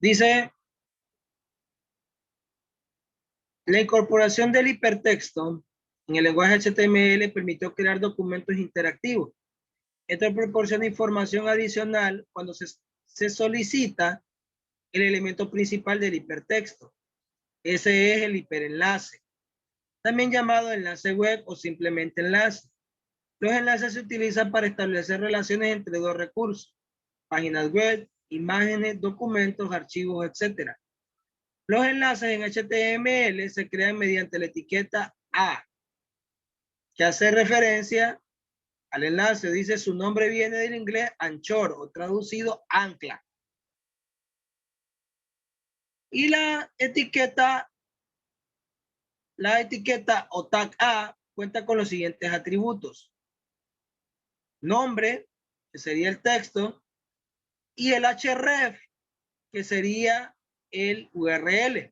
Dice, la incorporación del hipertexto en el lenguaje HTML permitió crear documentos interactivos. Esto proporciona información adicional cuando se solicita el elemento principal del hipertexto. Ese es el hiperenlace, también llamado enlace web o simplemente enlace. Los enlaces se utilizan para establecer relaciones entre dos recursos, páginas web, imágenes, documentos, archivos, etc. Los enlaces en HTML se crean mediante la etiqueta A, que hace referencia al enlace. Dice, su nombre viene del inglés anchor o traducido ancla. Y la etiqueta o tag A cuenta con los siguientes atributos. Nombre, que sería el texto, y el href, que sería el URL.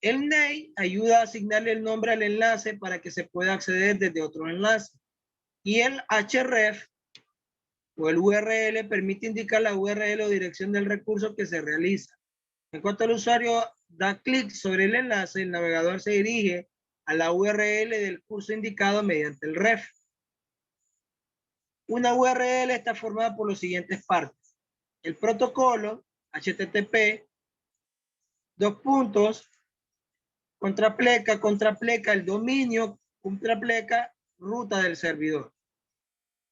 El name ayuda a asignarle el nombre al enlace para que se pueda acceder desde otro enlace. Y el href o el URL permite indicar la URL o dirección del recurso que se realiza. En cuanto el usuario da clic sobre el enlace, el navegador se dirige a la URL del curso indicado mediante el ref. Una URL está formada por las siguientes partes. El protocolo, HTTP, dos puntos, contrapleca, el dominio, contrapleca, ruta del servidor.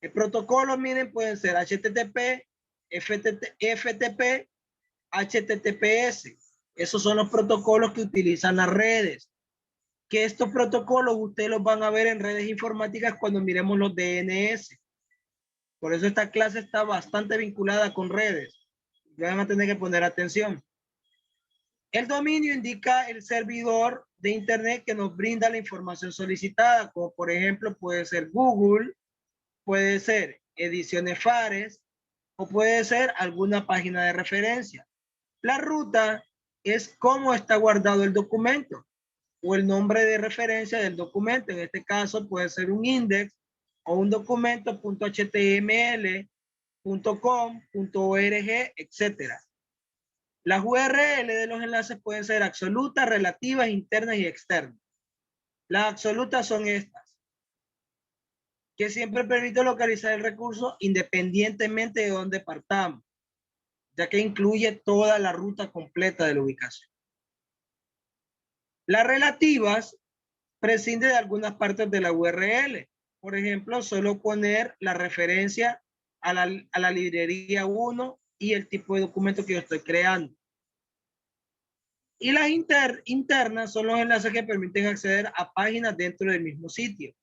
El protocolo, miren, pueden ser HTTP, FTP, HTTPS. Esos son los protocolos que utilizan las redes. Que estos protocolos ustedes los van a ver en redes informáticas cuando miremos los DNS. Por eso esta clase está bastante vinculada con redes. Van a tener que poner atención. El dominio indica el servidor de internet que nos brinda la información solicitada, como por ejemplo puede ser Google, puede ser Ediciones Fares o puede ser alguna página de referencia. La ruta es cómo está guardado el documento o el nombre de referencia del documento. En este caso puede ser un index o un documento .html, .com, .org, etcétera. Las URL de los enlaces pueden ser absolutas, relativas, internas y externas. Las absolutas son estas, que siempre permite localizar el recurso independientemente de dónde partamos, ya que incluye toda la ruta completa de la ubicación. Las relativas prescinden de algunas partes de la URL. Por ejemplo, solo poner la referencia a la librería 1 y el tipo de documento que yo estoy creando. Y las internas son los enlaces que permiten acceder a páginas dentro del mismo sitio.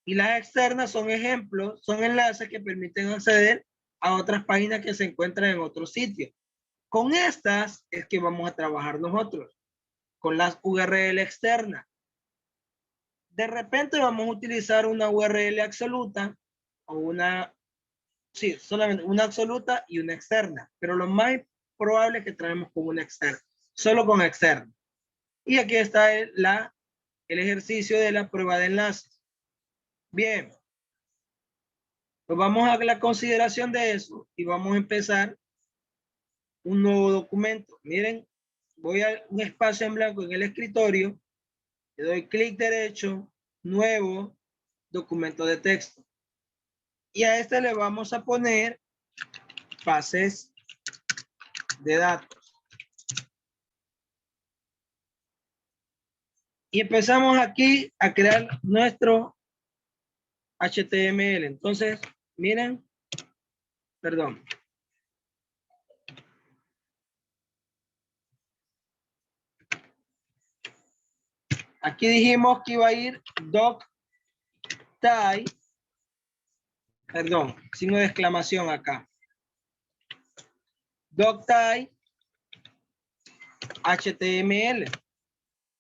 Y las externas son ejemplos, son enlaces que permiten acceder a otras páginas que se encuentran en otro sitio. Con estas es que vamos a trabajar nosotros, con las URL externas. De repente vamos a utilizar una URL absoluta o solamente una absoluta y una externa, pero lo más probable es que traemos con una externa, solo con externa. Y aquí está el ejercicio de la prueba de enlaces. Bien, pues vamos a la consideración de eso y vamos a empezar un nuevo documento. Miren, voy a un espacio en blanco en el escritorio, le doy clic derecho, nuevo, documento de texto. Y a este le vamos a poner bases de datos. Y empezamos aquí a crear nuestro HTML. Entonces, miren, perdón. Aquí dijimos que iba a ir doctype, perdón, signo de exclamación acá. Doctype HTML.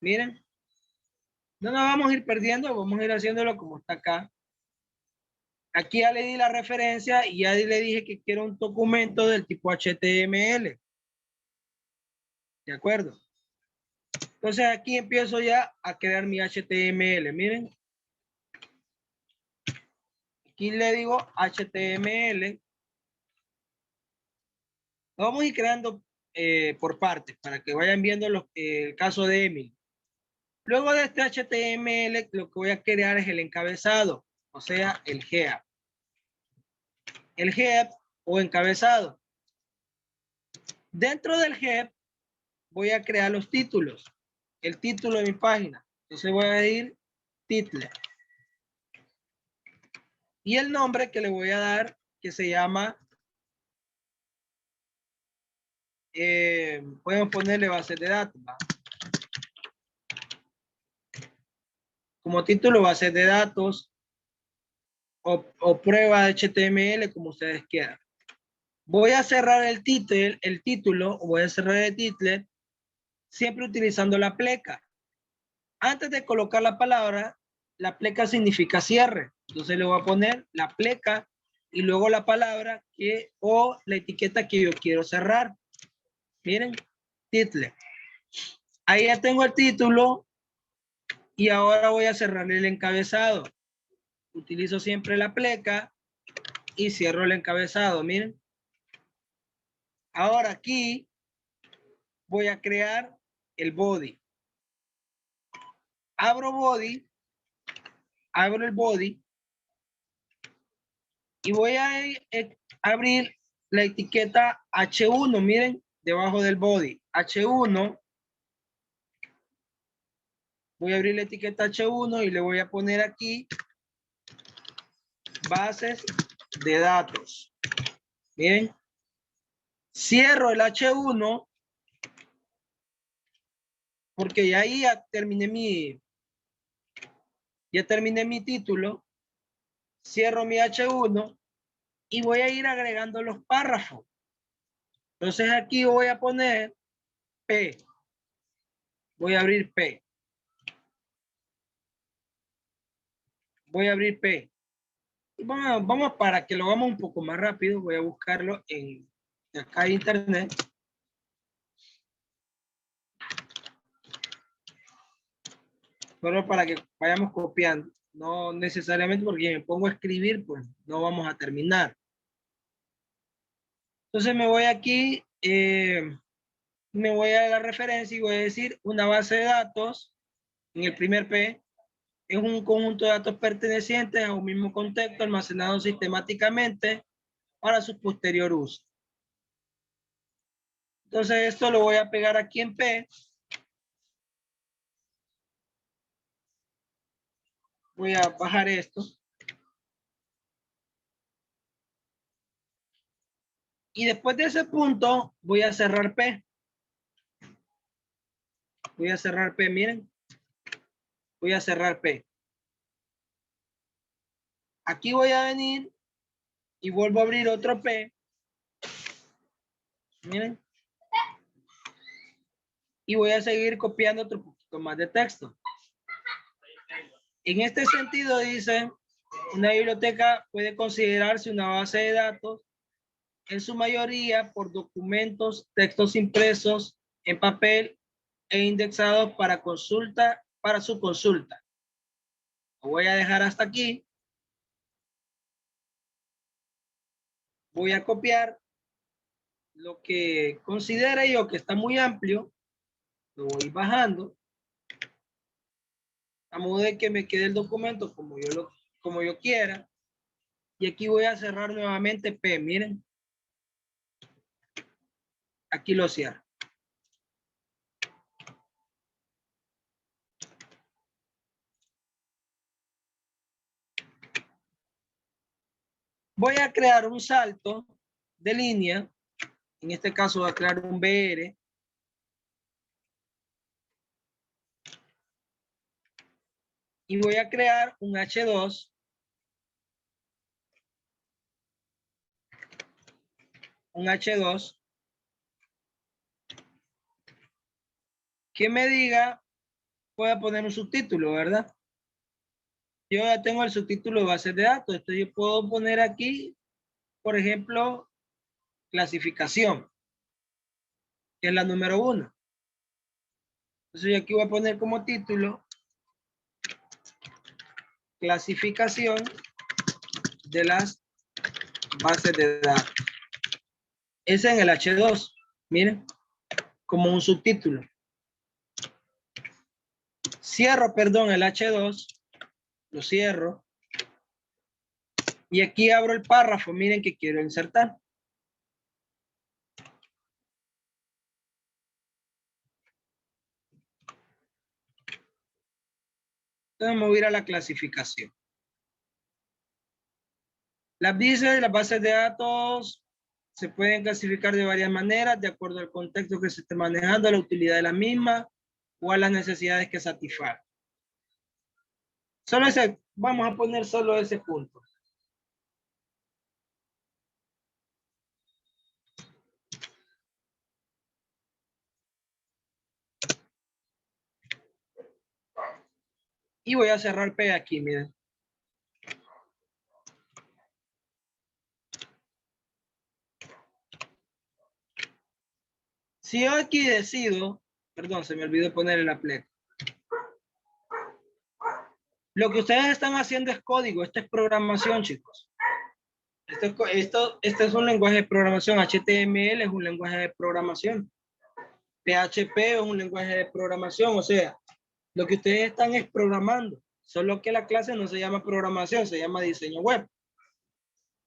Miren, no nos vamos a ir perdiendo, vamos a ir haciéndolo como está acá. Aquí ya le di la referencia y ya le dije que quiero un documento del tipo HTML. ¿De acuerdo? Entonces aquí empiezo ya a crear mi HTML. Miren. Aquí le digo HTML. Vamos a ir creando por partes para que vayan viendo el caso de Emily. Luego de este HTML, lo que voy a crear es el encabezado, o sea, el head. El head o encabezado. Dentro del head voy a crear los títulos, el título de mi página. Entonces voy a ir title. Y el nombre que le voy a dar, que se llama, podemos ponerle base de datos, ¿va? Como título base de datos o prueba de HTML, como ustedes quieran. Voy a cerrar el título, voy a cerrar el título siempre utilizando la pleca. Antes de colocar la palabra, la pleca significa cierre. Entonces le voy a poner la pleca y luego la palabra o la etiqueta que yo quiero cerrar. Miren, título. Ahí ya tengo el título y ahora voy a cerrar el encabezado. Utilizo siempre la pleca y cierro el encabezado. Miren. Ahora aquí voy a crear el body. Abro el body y voy a abrir la etiqueta H1, miren, debajo del body. H1, voy a abrir la etiqueta H1 y le voy a poner aquí bases de datos. Miren, cierro el H1 porque ya ahí terminé mi título. Cierro mi H1 y voy a ir agregando los párrafos. Entonces aquí voy a poner P. Voy a abrir P. Voy a abrir P. Y vamos para que lo hagamos un poco más rápido. Voy a buscarlo en acá en internet. Solo para que vayamos copiando. No necesariamente porque me pongo a escribir, pues no vamos a terminar. Entonces me voy aquí, me voy a la referencia y voy a decir una base de datos. En el primer P es un conjunto de datos pertenecientes a un mismo contexto almacenado sistemáticamente para su posterior uso. Entonces esto lo voy a pegar aquí en P. Voy a bajar esto. Y después de ese punto voy a cerrar P. Voy a cerrar P, miren. Voy a cerrar P. Aquí voy a venir y vuelvo a abrir otro P. Miren. Y voy a seguir copiando otro poquito más de texto. En este sentido dice, una biblioteca puede considerarse una base de datos en su mayoría por documentos, textos impresos en papel e indexados para su consulta. Lo voy a dejar hasta aquí. Voy a copiar lo que considere yo que está muy amplio. Lo voy bajando a modo de que me quede el documento como yo quiera. Y aquí voy a cerrar nuevamente P. Miren. Aquí lo cierro. Voy a crear un salto de línea. En este caso voy a crear un BR. Y voy a crear un H2. Un H2. Que me diga, voy a poner un subtítulo, ¿verdad? Yo ya tengo el subtítulo de base de datos. Entonces yo puedo poner aquí, por ejemplo, clasificación, que es la número 1. Entonces yo aquí voy a poner como título clasificación de las bases de datos. Es en el H2. Miren. como un subtítulo. Cierro, perdón, el H2, lo cierro. Y aquí abro el párrafo, miren que quiero insertar. Entonces me voy a ir a la clasificación. Las bases de datos se pueden clasificar de varias maneras, de acuerdo al contexto que se esté manejando, a la utilidad de la misma o a las necesidades que satisfagan. Solo ese, vamos a poner solo ese punto. Y voy a cerrar P aquí, miren. Si yo aquí decido, perdón, se me olvidó ponerle la pleca. Lo que ustedes están haciendo es código, esto es programación, chicos. Esto es un lenguaje de programación, HTML es un lenguaje de programación, PHP es un lenguaje de programación, o sea, lo que ustedes están es programando, solo que la clase no se llama programación, se llama diseño web.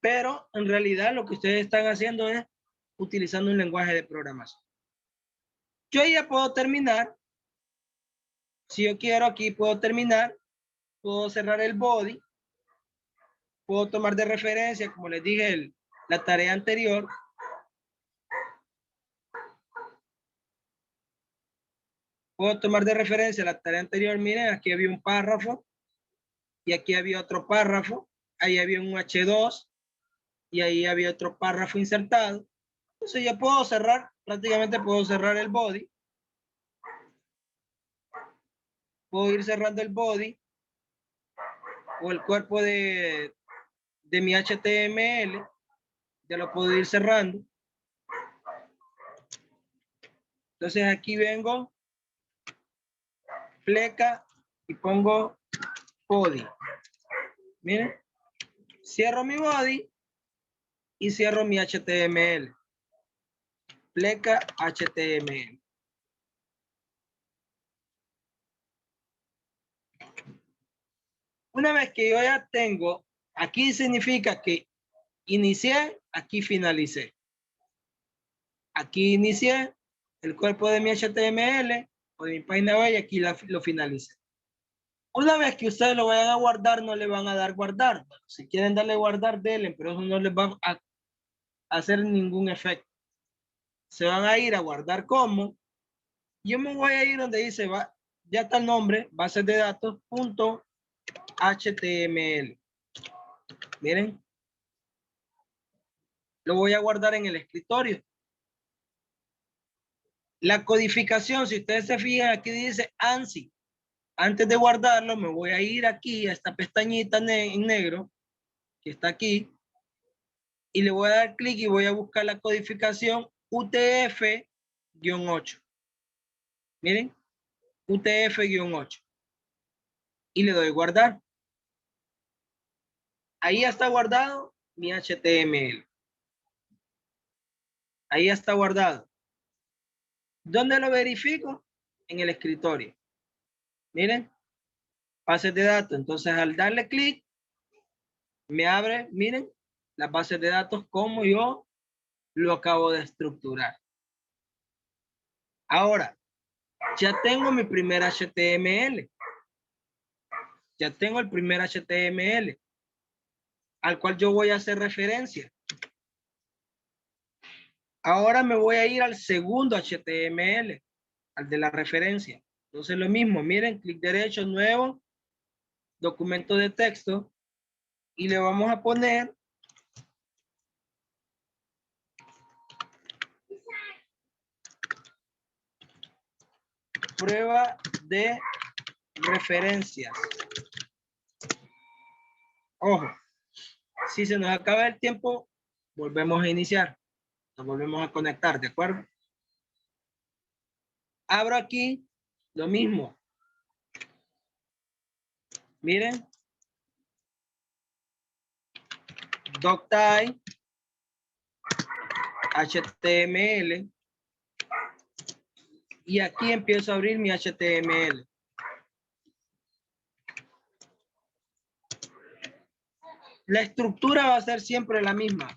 Pero en realidad lo que ustedes están haciendo es utilizando un lenguaje de programación. Yo ya puedo terminar. Si yo quiero aquí puedo terminar. Puedo cerrar el body. Puedo tomar de referencia, como les dije, la tarea anterior. Puedo tomar de referencia la tarea anterior. Miren, aquí había un párrafo. Y aquí había otro párrafo. Ahí había un H2. Y ahí había otro párrafo insertado. Entonces ya puedo cerrar, prácticamente puedo cerrar el body. Puedo ir cerrando el body o el cuerpo de mi HTML. Ya lo puedo ir cerrando. Entonces aquí vengo, pleca y pongo body. Miren, cierro mi body y cierro mi HTML. Pleca HTML. Una vez que yo ya tengo, aquí significa que inicié, aquí finalicé. Aquí inicié el cuerpo de mi HTML o de mi página web y aquí lo finalicé. Una vez que ustedes lo vayan a guardar, no le van a dar guardar. Si quieren darle guardar, denle, pero eso no les va a hacer ningún efecto. Se van a ir a guardar como. Yo me voy a ir donde dice, ya está el nombre, bases de datos, .html. Miren. Lo voy a guardar en el escritorio. La codificación, si ustedes se fijan, aquí dice ANSI. Antes de guardarlo, me voy a ir aquí a esta pestañita en negro, que está aquí, y le voy a dar clic y voy a buscar la codificación UTF-8. Miren, UTF-8. Y le doy guardar. Ahí ya está guardado mi HTML. Ahí ya está guardado. ¿Dónde lo verifico? En el escritorio. Miren, bases de datos. Entonces, al darle clic, me abre, miren, las bases de datos como yo lo acabo de estructurar. Ahora, ya tengo mi primer HTML. Ya tengo el primer HTML al cual yo voy a hacer referencia. Ahora me voy a ir al segundo HTML, al de la referencia. Entonces lo mismo, miren, clic derecho, nuevo, documento de texto, y le vamos a poner prueba de referencias. Ojo, si se nos acaba el tiempo, volvemos a iniciar. Nos volvemos a conectar, ¿de acuerdo? Abro aquí lo mismo. Miren. doctype, HTML, Y aquí empiezo a abrir mi HTML. La estructura va a ser siempre la misma.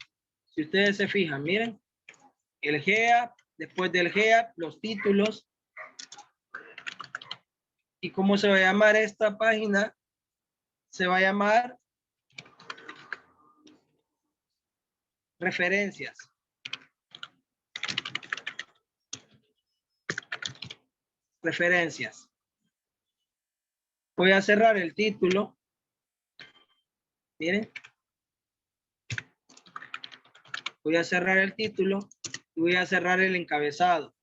Si ustedes se fijan, miren. El GEA, después del GEA, los títulos. ¿Y cómo se va a llamar esta página? Se va a llamar referencias. Referencias. Voy a cerrar el título. Miren. Voy a cerrar el título y voy a cerrar el encabezado.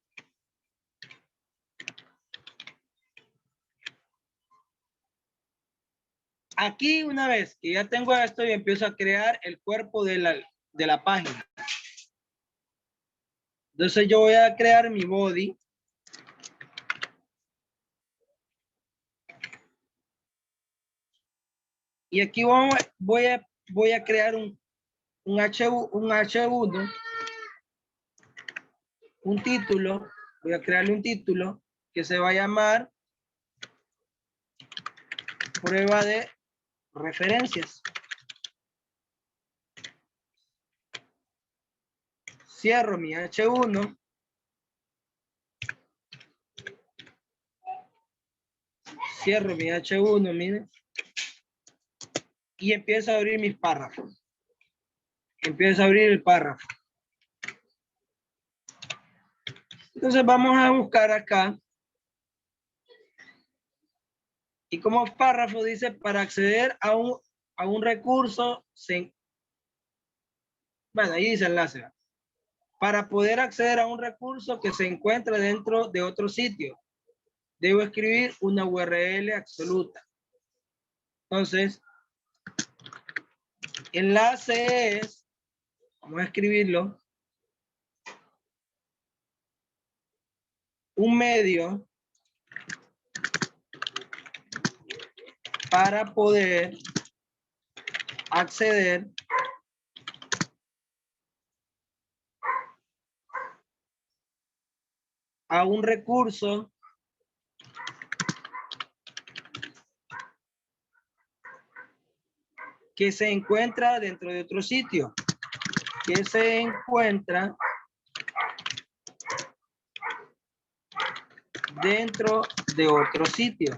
Aquí, una vez que ya tengo esto, y empiezo a crear el cuerpo de la página. Entonces yo voy a crear mi body. Y aquí voy a crear un H1, un título. Voy a crearle un título que se va a llamar prueba de referencias. Cierro mi H1. Cierro mi H1, miren. Y empiezo a abrir mis párrafos. Empiezo a abrir el párrafo. Entonces vamos a buscar acá. Y como párrafo dice, para acceder a un recurso, bueno, ahí dice enlace. Para poder acceder a un recurso que se encuentra dentro de otro sitio, debo escribir una URL absoluta. Entonces, enlace es, vamos a escribirlo, un medio para poder acceder a un recurso que se encuentra dentro de otro sitio, que se encuentra dentro de otro sitio.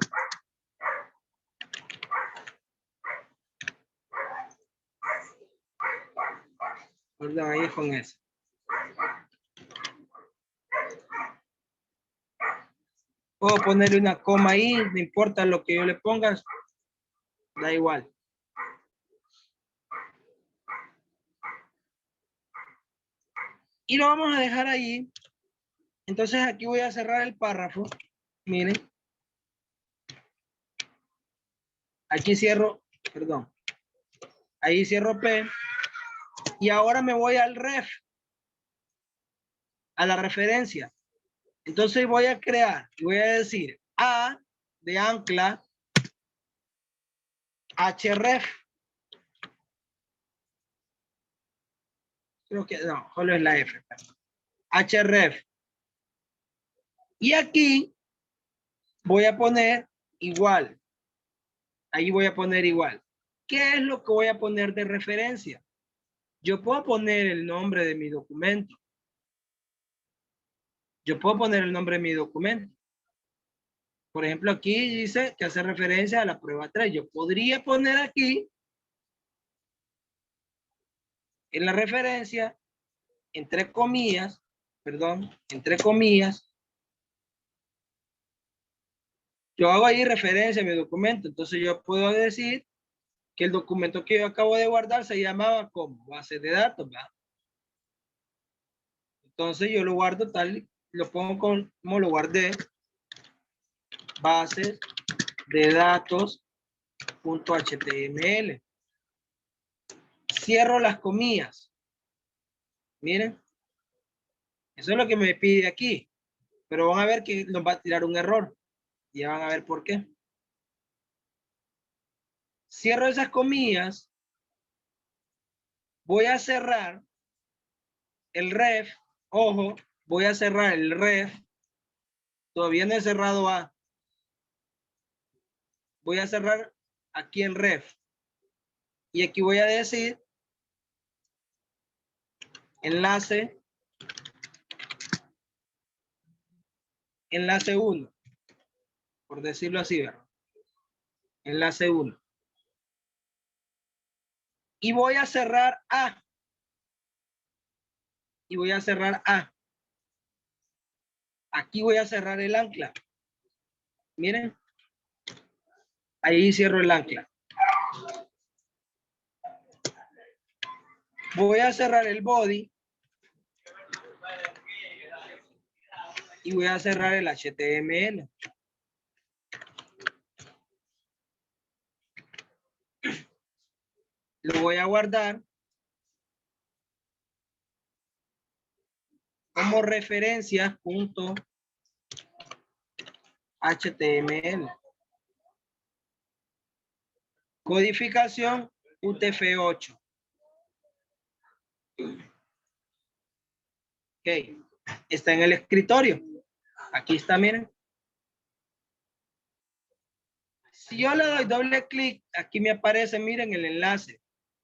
Perdón, ahí es con eso. Puedo ponerle una coma ahí, no importa lo que yo le ponga, da igual. Y lo vamos a dejar ahí. Entonces aquí voy a cerrar el párrafo. Miren. Aquí cierro, perdón. Ahí cierro P. Y ahora me voy al ref. A la referencia. Entonces voy a crear, voy a decir A de ancla, href. Creo que no, solo es la F. Href. Y aquí voy a poner igual. Ahí voy a poner igual. ¿Qué es lo que voy a poner de referencia? Yo puedo poner el nombre de mi documento. Yo puedo poner el nombre de mi documento. Por ejemplo, aquí dice que hace referencia a la prueba 3. Yo podría poner aquí, en la referencia, entre comillas, perdón, entre comillas, yo hago ahí referencia a mi documento. Entonces yo puedo decir que el documento que yo acabo de guardar se llamaba como base de datos, ¿verdad? Entonces yo lo guardo tal, lo pongo como lo guardé, bases de datos .html. Cierro las comillas. Miren, eso es lo que me pide aquí, pero van a ver que nos va a tirar un error. Ya van a ver por qué. Cierro esas comillas. Voy a cerrar el ref. Ojo, voy a cerrar el ref Todavía no he cerrado A. Voy a cerrar aquí en ref. Y aquí voy a decir enlace 1, por decirlo así, ¿verdad? Enlace 1. Y voy a cerrar A. Y voy a cerrar A. Aquí voy a cerrar el ancla. Miren. Ahí cierro el ancla. Voy a cerrar el body. Y voy a cerrar el HTML. Lo voy a guardar como referencias.html. Codificación UTF-8. Ok. Está en el escritorio. Aquí está, miren. Si yo le doy doble clic, aquí me aparece, miren, el enlace.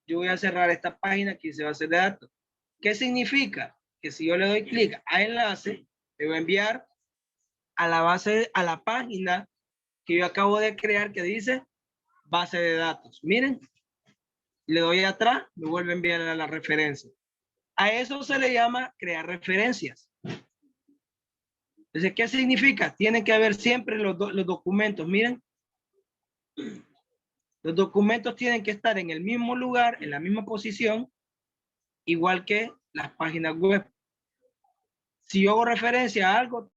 Yo voy a cerrar esta página, aquí se va a hacer de datos. ¿Qué significa? Que si yo le doy clic a enlace, me va a enviar a la base, a la página que yo acabo de crear que dice base de datos. Miren, le doy atrás, me vuelve a enviar a la referencia. A eso se le llama crear referencias. Entonces, ¿qué significa? Tiene que haber siempre los documentos. Miren, los documentos tienen que estar en el mismo lugar, en la misma posición, igual que las páginas web. Si yo hago referencia a algo,